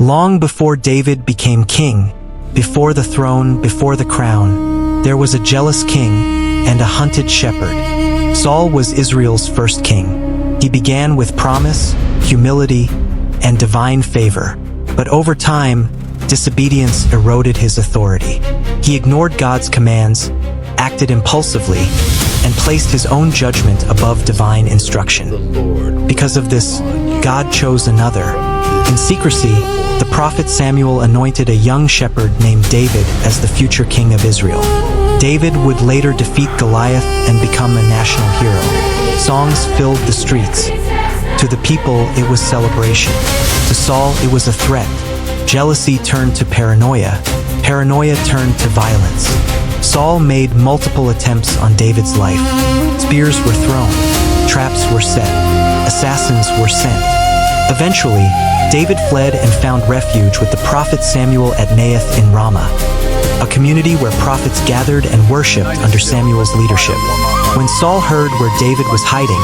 Long before David became king, before the throne, before the crown, there was a jealous king and a hunted shepherd. Saul was Israel's first king. He began with promise, humility, and divine favor. But over time, disobedience eroded his authority. He ignored God's commands, acted impulsively, and placed his own judgment above divine instruction. Because of this, God chose another. In secrecy, the prophet Samuel anointed a young shepherd named David as the future king of Israel. David would later defeat Goliath and become a national hero. Songs filled the streets. To the people, it was celebration. To Saul, it was a threat. Jealousy turned to paranoia. Paranoia turned to violence. Saul made multiple attempts on David's life. Spears were thrown. Traps were set. Assassins were sent. Eventually, David fled and found refuge with the prophet Samuel at Naioth in Ramah, a community where prophets gathered and worshipped under Samuel's leadership. When Saul heard where David was hiding,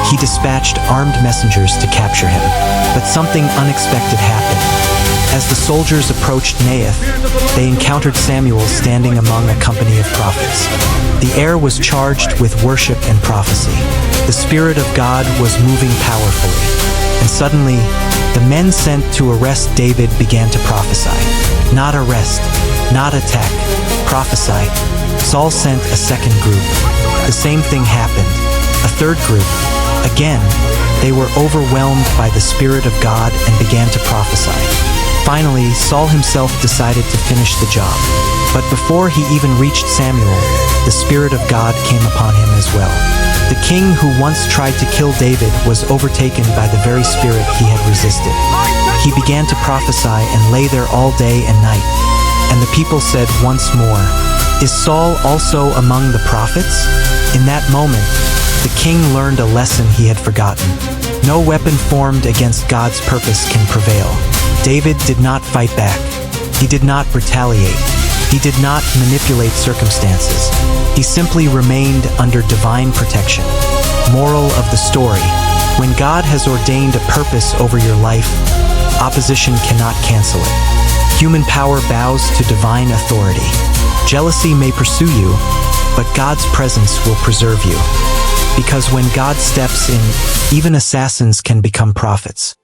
he dispatched armed messengers to capture him. But something unexpected happened. As the soldiers approached Naioth, they encountered Samuel standing among a company of prophets. The air was charged with worship and prophecy. The Spirit of God was moving powerfully. And suddenly, the men sent to arrest David began to prophesy. Not arrest, not attack, prophesy. Saul sent a second group. The same thing happened. A third group. Again, they were overwhelmed by the Spirit of God and began to prophesy. Finally, Saul himself decided to finish the job. But before he even reached Samuel, the Spirit of God came upon him as well. The king who once tried to kill David was overtaken by the very spirit he had resisted. He began to prophesy and lay there all day and night. And the people said once more, "Is Saul also among the prophets?" In that moment, the king learned a lesson he had forgotten. No weapon formed against God's purpose can prevail. David did not fight back. He did not retaliate. He did not manipulate circumstances. He simply remained under divine protection. Moral of the story: when God has ordained a purpose over your life, opposition cannot cancel it. Human power bows to divine authority. Jealousy may pursue you, but God's presence will preserve you. Because when God steps in, even assassins can become prophets.